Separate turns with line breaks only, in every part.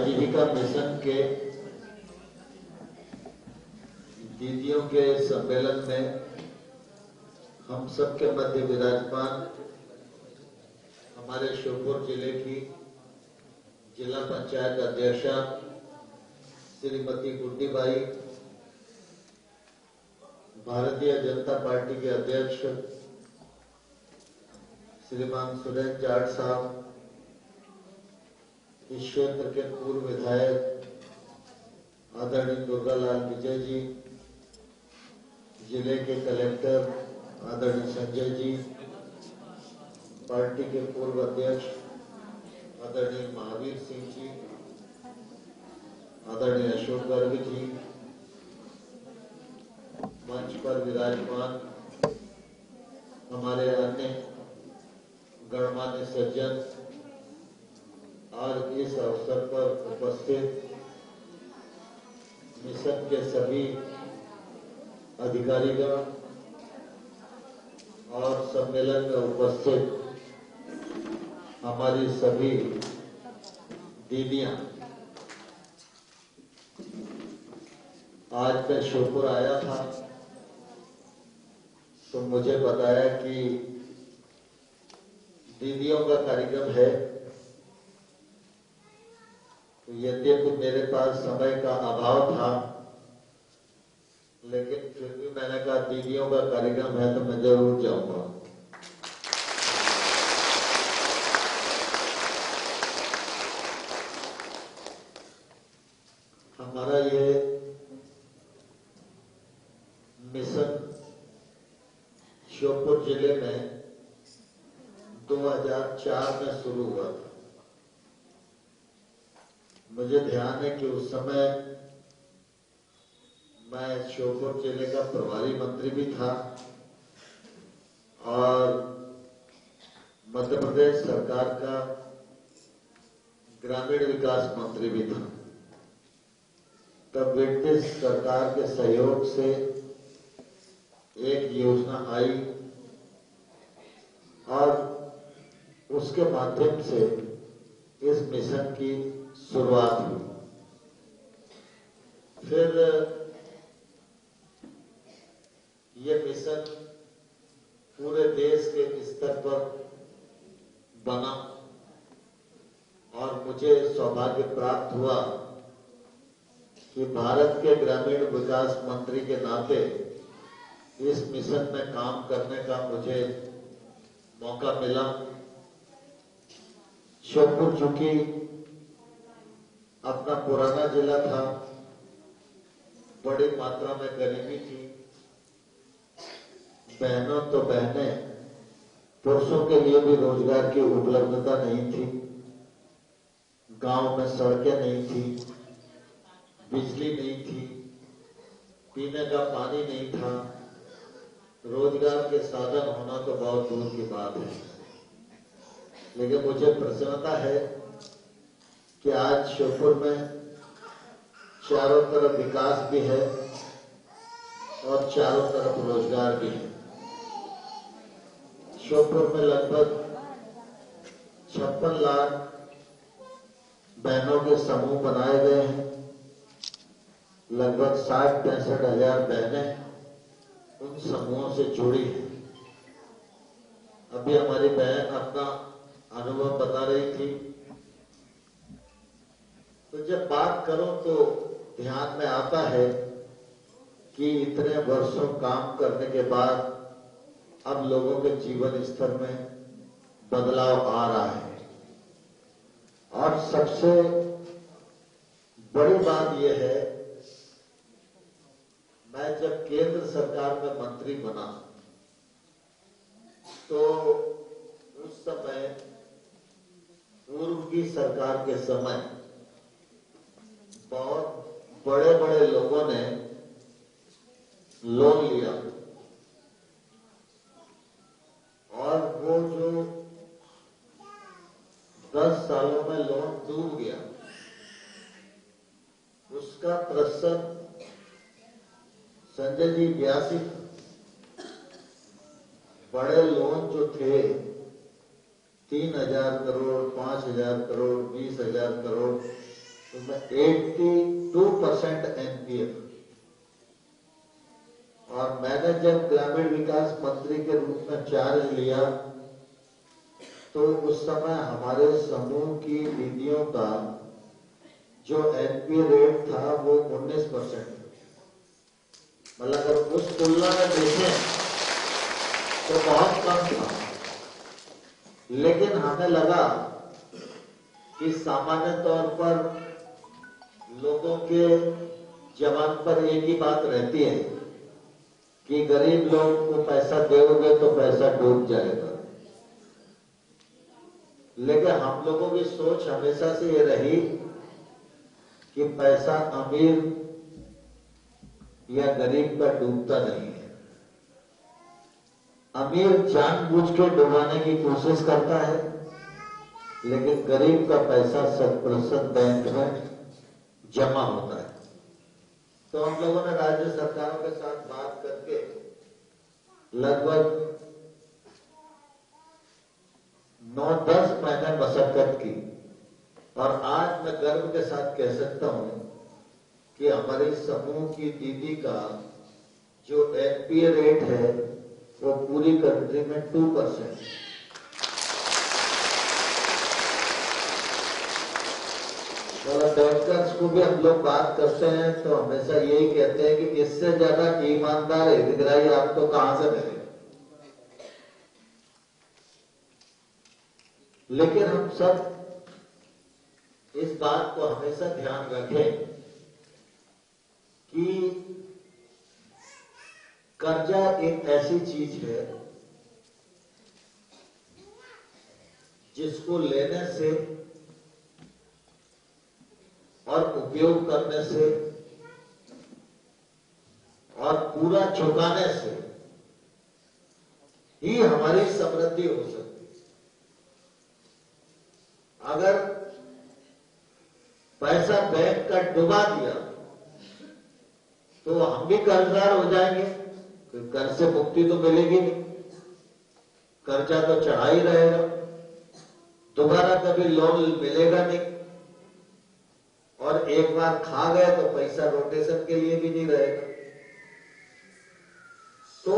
आजीविका मिशन के दीदियों के सम्मेलन में हम सबके मध्य विराजमान हमारे श्योपुर जिले की जिला पंचायत अध्यक्षा श्रीमती गुड्डी बाई, भारतीय जनता पार्टी के अध्यक्ष श्रीमान सुरेश जाट साहब, इस क्षेत्र के पूर्व विधायक आदरणीय दुर्गालाल विजय जी, जिले के कलेक्टर आदरणीय संजय जी, पार्टी के पूर्व अध्यक्ष आदरणीय महावीर सिंह जी, आदरणीय अशोक गर्ग जी, मंच पर विराजमान हमारे अन्य गणमान्य सज्जन और इस अवसर पर उपस्थित मिशन के सभी अधिकारीगण और सम्मेलन में उपस्थित हमारी सभी दीदियां। आज मैं श्योपुर आया था तो मुझे बताया कि दीदियों का कार्यक्रम है। यद्यपि मेरे पास समय का अभाव था, लेकिन फिर भी मैंने कहा दीदियों का कार्यक्रम है तो मैं जरूर जाऊंगा। हमारा ये मिशन श्योपुर जिले में 2004 में शुरू हुआ था। मुझे ध्यान है कि उस समय मैं श्योपुर जिले का प्रभारी मंत्री भी था और मध्य प्रदेश सरकार का ग्रामीण विकास मंत्री भी था। तब ब्रिटिश सरकार के सहयोग से एक योजना आई और उसके माध्यम से इस मिशन की शुरुआत हुई। फिर ये मिशन पूरे देश के स्तर पर बना और मुझे सौभाग्य प्राप्त हुआ कि भारत के ग्रामीण विकास मंत्री के नाते इस मिशन में काम करने का मुझे मौका मिला। श्योपुर चूंकि अपना पुराना जिला था, बड़ी मात्रा में गरीबी थी, बहनों तो बहनें, पुरुषों के लिए भी रोजगार की उपलब्धता नहीं थी, गांव में सड़कें नहीं थी, बिजली नहीं थी, पीने का पानी नहीं था, रोजगार के साधन होना तो बहुत दूर की बात है। लेकिन मुझे प्रसन्नता है कि आज श्योपुर में चारों तरफ विकास भी है और चारों तरफ रोजगार भी है। श्योपुर में लगभग 56 लाख बहनों के समूह बनाए गए हैं। लगभग 60-65 हजार बहनें उन समूहों से जुड़ी हैं। अभी हमारी बहन अपना अनुभव बता रही थी, तो जब बात करो तो ध्यान में आता है कि इतने वर्षों काम करने के बाद अब लोगों के जीवन स्तर में बदलाव आ रहा है। और सबसे बड़ी बात यह है, मैं जब केंद्र सरकार में मंत्री बना तो उस समय पूर्व की सरकार के समय बहुत बड़े बड़े लोगों ने लोन लिया और वो जो 10 सालों में लोन डूब गया, उसका प्रतिशत संजय जी 82। बड़े लोन जो थे 3,000 करोड़, 5,000 करोड़, 20,000 करोड़, उसमें 82% एनपीएफ। और मैंने जब ग्रामीण विकास मंत्री के रूप में चार्ज लिया तो उस समय हमारे समूह की दीदियों का जो एनपी रेट था वो 19%। मतलब अगर उस तुलना में देखें तो बहुत कम था, लेकिन हमें लगा कि सामान्य तौर पर लोगों के जबान पर एक ही बात रहती है कि गरीब लोग को पैसा दोगे तो पैसा डूब जाएगा। लेकिन हम लोगों की सोच हमेशा से ये रही कि पैसा अमीर या गरीब का डूबता नहीं है। अमीर जानबूझ के डुबाने की कोशिश करता है, लेकिन गरीब का पैसा 100% बैंक में जमा होता है। तो हम लोगों ने राज्य सरकारों के साथ बात करके लगभग 9-10 महीने मशक्कत की, और आज मैं गर्व के साथ कह सकता हूं कि हमारे समूह की दीदी का जो एनपीए रेट है वो पूरी कंट्री में 2%। और बैंकर्स को भी हम लोग बात करते हैं तो हमेशा यही कहते हैं कि इससे ज्यादा ईमानदार हितग्राही आपको कहां से मिले। लेकिन हम सब इस बात को हमेशा ध्यान रखें कि कर्जा एक ऐसी चीज है जिसको लेने से और उपयोग करने से और पूरा चुकाने से ही हमारी समृद्धि हो सकती है। अगर पैसा बैंक का डुबा दिया तो हम भी कर्जदार हो जाएंगे, तो कर्ज से मुक्ति तो मिलेगी नहीं, कर्जा तो चढ़ा ही रहेगा, दोबारा कभी लोन मिलेगा नहीं, और एक बार खा गए तो पैसा रोटेशन के लिए भी नहीं रहेगा। तो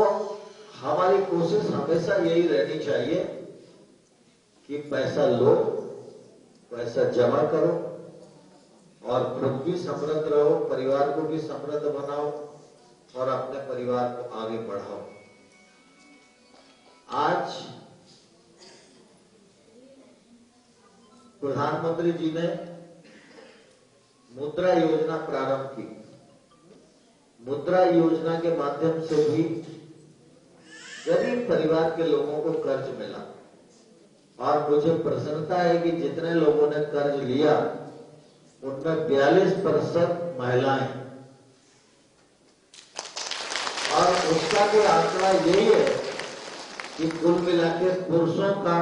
हमारी कोशिश हमेशा यही रहनी चाहिए कि पैसा लो, पैसा जमा करो और खुद भी समृद्ध रहो, परिवार को भी समृद्ध बनाओ और अपने परिवार को आगे बढ़ाओ। आज प्रधानमंत्री जी ने मुद्रा योजना प्रारंभ की। मुद्रा योजना के माध्यम से भी गरीब परिवार के लोगों को कर्ज मिला, और मुझे प्रसन्नता है कि जितने लोगों ने कर्ज लिया उनमें 42% महिलाएं, और उसका भी आंकड़ा यही है कि कुल मिलाकर पुरुषों का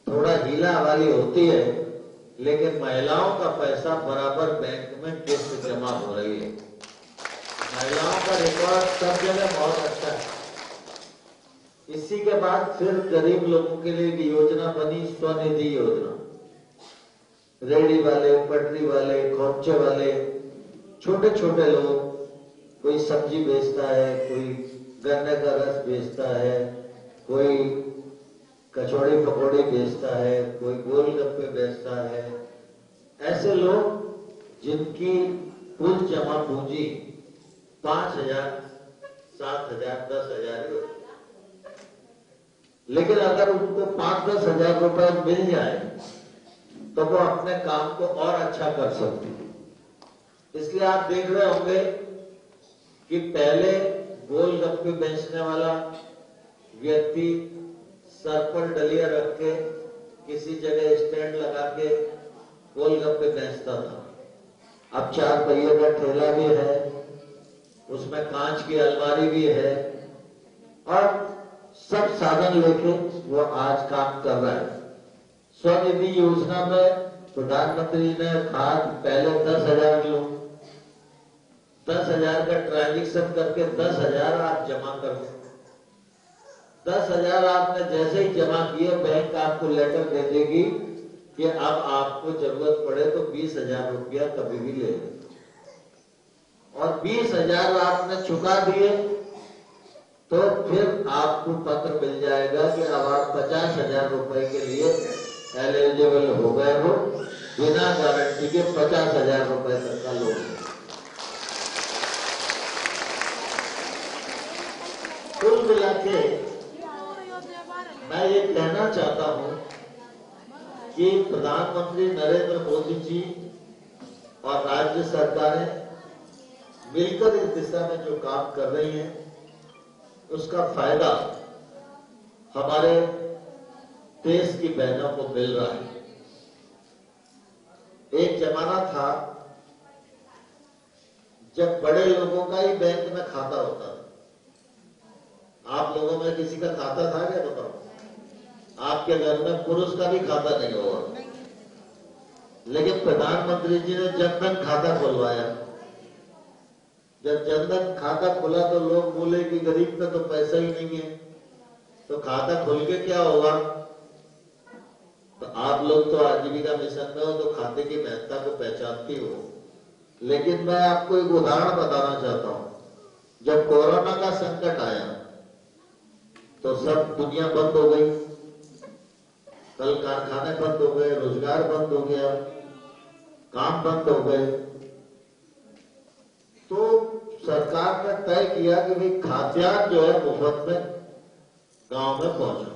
थोड़ा हीला हवाली होती है, लेकिन महिलाओं का पैसा बराबर बैंक में किस्त जमा हो रही है। महिलाओं का रिकॉर्ड सब जगह बहुत अच्छा है। इसी के बाद फिर गरीब लोगों के लिए एक योजना बनी, स्वनिधि योजना। रेहड़ी वाले, पटरी वाले, खोपचे वाले, छोटे छोटे लोग, कोई सब्जी बेचता है, कोई गन्ने का रस बेचता है, कोई कचौड़ी पकौड़ी बेचता है, कोई गोलगप्पे बेचता है। ऐसे लोग जिनकी कुल जमा पूंजी 5,000, 7,000, 10,000, लेकिन अगर उनको 5-10 हजार रुपए मिल जाए तो वो अपने काम को और अच्छा कर सकते हैं। इसलिए आप देख रहे होंगे कि पहले गोलगप्पे बेचने वाला व्यक्ति सर पर डलिया रख के किसी जगह स्टैंड लगा के गोलगप्पे बेचता था। अब 4 पहिए का ठेला भी है, उसमें कांच की अलमारी भी है, और सब साधन लेके वो आज काम कर रहा है। स्वनिधि योजना में प्रधानमंत्री ने कहा पहले 10,000 लो, 10,000 का ट्रांजेक्शन करके 10,000 आप जमा करो। 10,000 आपने जैसे ही जमा किए बैंक आपको लेटर दे देगी कि अब आपको जरूरत पड़े तो 20,000 रुपया कभी भी ले लें, और 20,000 आपने चुका दिए तो फिर आपको पत्र मिल जाएगा कि अब आप 50,000 रुपए के लिए एलिजिबल हो गए हो, बिना गारंटी के 50,000 रुपए तक का लोन। कुल मिला के मैं ये कहना चाहता हूं कि प्रधानमंत्री नरेंद्र मोदी जी और राज्य सरकारें मिलकर इस दिशा में जो काम कर रही हैं, उसका फायदा हमारे देश की बहनों को मिल रहा है। एक जमाना था जब बड़े लोगों का ही बैंक में खाता होता था। आप लोगों में किसी का खाता था क्या, बताओ? आपके घर में पुरुष का भी खाता नहीं होगा, लेकिन प्रधानमंत्री जी ने जनधन खाता खुलवाया। जब जनधन खाता खुला तो लोग बोले कि गरीब में तो पैसा ही नहीं है, तो खाता खुल के क्या होगा? तो आप लोग तो आजीविका मिशन में हो, तो खाते की महत्ता को पहचानती हो, लेकिन मैं आपको एक उदाहरण बताना चाहता हूं। जब कोरोना का संकट आया तो सब दुनिया बंद हो गई, कल कारखाने बंद हो गए, रोजगार बंद हो गया, काम बंद हो गए। तो सरकार ने तय किया कि भाई खाद्यान्न जो है मुफ्त में गांव में पहुंचा।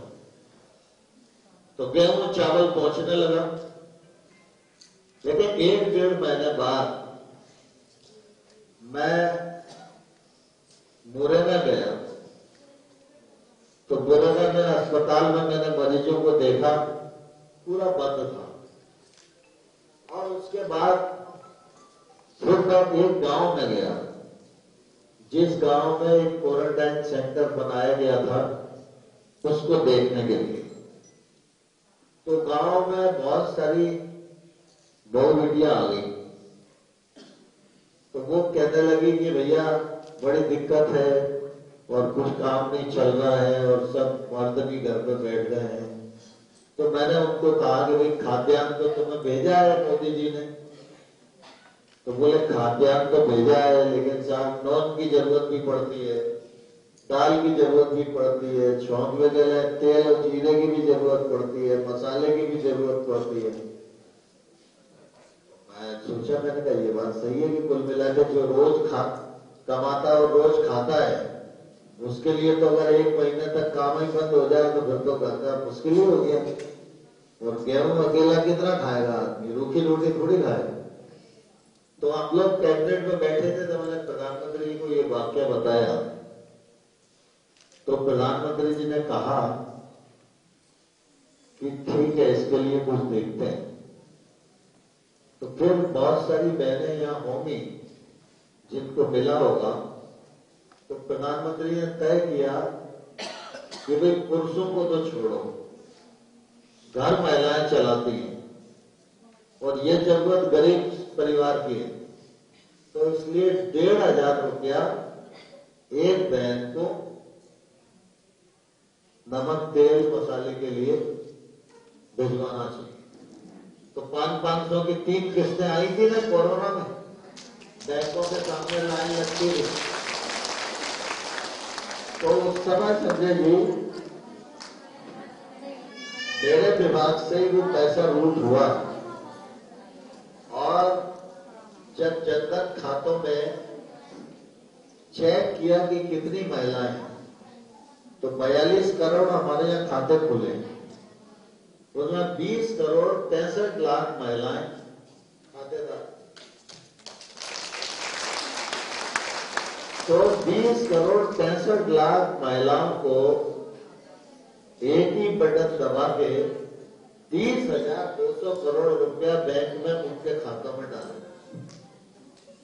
तो गेहूं चावल पहुंचने लगा, लेकिन 1-1.5 महीने बाद मैं मुरैना गया, तो मुरैना में अस्पताल में मैंने मरीजों को देखा, पूरा बंद था। और उसके बाद फिर मैं एक गांव में गया, जिस गांव में एक क्वारंटाइन सेंटर बनाया गया था, उसको देखने के लिए। तो गांव में बहुत सारी बहु बेटियां आ गई, तो वो कहने लगी कि भैया बड़ी दिक्कत है और कुछ काम नहीं चल रहा है और सब मर्द भी घर पे बैठ गए हैं। तो मैंने उनको कहा कि भाई खाद्यान्न तो तुम्हें भेजा है मोदी जी ने। तो बोले खाद्यान्न तो भेजा है, लेकिन साहब नॉन की जरूरत भी पड़ती है, दाल की जरूरत भी पड़ती है, छौंक वगैरह तेल और जीरे की भी जरूरत पड़ती है, मसाले की भी जरूरत पड़ती है। मैं सोचा, मैंने कहा ये बात सही है कि कुल मिलाकर जो रोज कमाता है और रोज खाता है, उसके लिए तो अगर 1 महीने तक काम ही बंद हो जाए तो फिर तो करना मुश्किल ही हो गया। और गेहूं अकेला कितना खाएगा आदमी, रूखी रोटी थोड़ी खाएगा। तो आप लोग कैबिनेट में बैठे थे तो मैंने प्रधानमंत्री जी को ये वाक्य बताया, तो प्रधानमंत्री जी ने कहा कि ठीक है, इसके लिए कुछ देखते हैं। तो फिर बहुत सारी बहनें यहाँ होंगी जिनको मिला होगा, तो प्रधानमंत्री ने तय किया कि भाई पुरुषों को तो छोड़ो, घर महिलाएं चलाती हैं और ये जरूरत गरीब परिवार की है, तो इसलिए 1,500 रुपया एक बहन को नमक तेल मसाले के लिए भिजवाना चाहिए। तो 500-500 की 3 किस्तें आई थी ना कोरोना में, बैंकों के सामने लाइन लगती थी। तो उस समय संजय जी मेरे विभाग से ही वो पैसा रूट हुआ, और जब जनधन खातों में चेक किया कि कितनी महिलाएं हैं, तो 42 करोड़ हमारे यहाँ खाते खुले, उसमें 20 करोड़ 63 लाख महिलाएं खातेदार। तो 20 करोड़ 63 लाख महिलाओं को एक ही बटन दबा के 30,200 करोड़ रुपया बैंक में उनके खातों में डाले।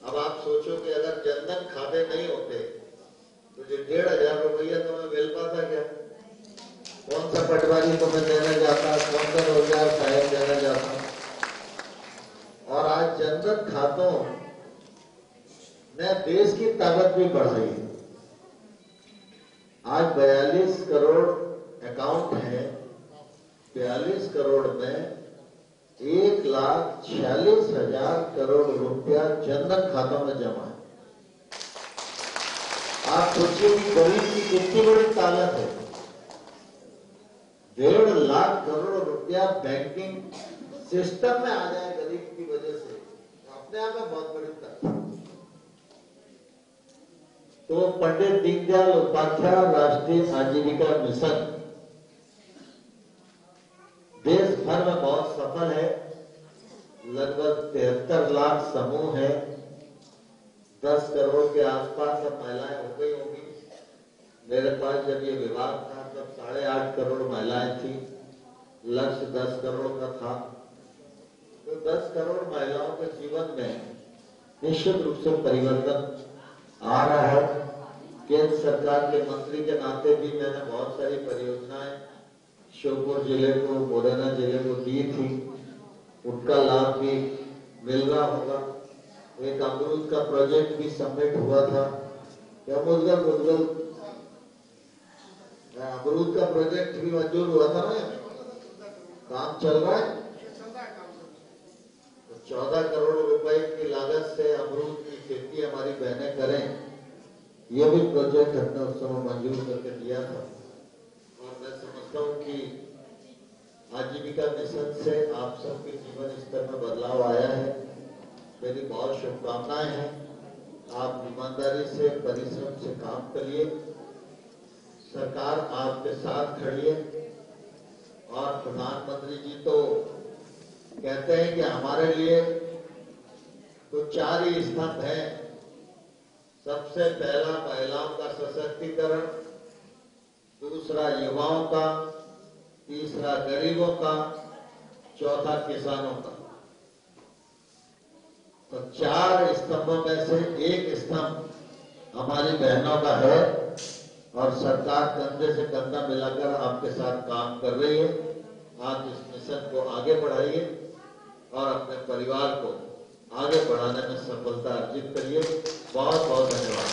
अब आप सोचो कि अगर जनधन खाते नहीं होते तो जो 1,500 रुपया तुम्हें मिल पाता क्या? कौन सा पटवारी तुम्हें देने जाता, कौन सा रोजगार सहायक देने जाता? और आज जनधन खातों ने देश की ताकत भी बढ़ रही है। आज 42 करोड़ अकाउंट है, 42 करोड़ में 1,46,000 करोड़ रुपया जनधन खातों में जमा है। आप सोचिए कि गरीब की कितनी बड़ी ताकत है। 1.5 लाख करोड़ रुपया बैंकिंग सिस्टम में आ जाए गरीब की वजह से, अपने आप में बहुत बड़ी ताकत। तो पंडित दीनदयाल उपाध्याय राष्ट्रीय आजीविका मिशन देश भर में बहुत सफल है। लगभग 73 लाख समूह है, 10 करोड़ के आसपास अब महिलाएं हो गई होंगी। मेरे पास जब ये विभाग था तब 8.5 करोड़ महिलाएं थी, लक्ष्य 10 करोड़ का था। तो 10 करोड़ महिलाओं के जीवन में निश्चित रूप से परिवर्तन आ रहा है। केंद्र सरकार के मंत्री के नाते भी मैंने बहुत सारी परियोजनाएं श्योपुर जिले को, मुरैना जिले को दी थी, उनका लाभ भी मिल रहा होगा। एक अमरूद का प्रोजेक्ट भी सबमिट हुआ था। अमरूद का प्रोजेक्ट भी मंजूर हुआ था ना, काम चल रहा है। 14 करोड़ रुपए की लागत से अमरूद की खेती हमारी बहनें करें, ये भी प्रोजेक्ट हमने उस समय मंजूर करके दिया था। और मैं समझता हूँ कि आजीविका मिशन से आप सबके जीवन स्तर में बदलाव आया है। मेरी बहुत शुभकामनाएं हैं। आप ईमानदारी से, परिश्रम से काम करिए, सरकार आपके साथ खड़ी है। और प्रधानमंत्री जी तो कहते हैं कि हमारे लिए तो 4 ही स्तंभ है। सबसे पहला महिलाओं का सशक्तिकरण, दूसरा युवाओं का, तीसरा गरीबों का, चौथा किसानों का। तो 4 स्तंभों में से एक स्तंभ हमारी बहनों का है और सरकार कंधे से कंधा मिलाकर आपके साथ काम कर रही है। आप इस मिशन को आगे बढ़ाइए और अपने परिवार को आगे बढ़ाने में सफलता अर्जित करिए। बहुत बहुत धन्यवाद।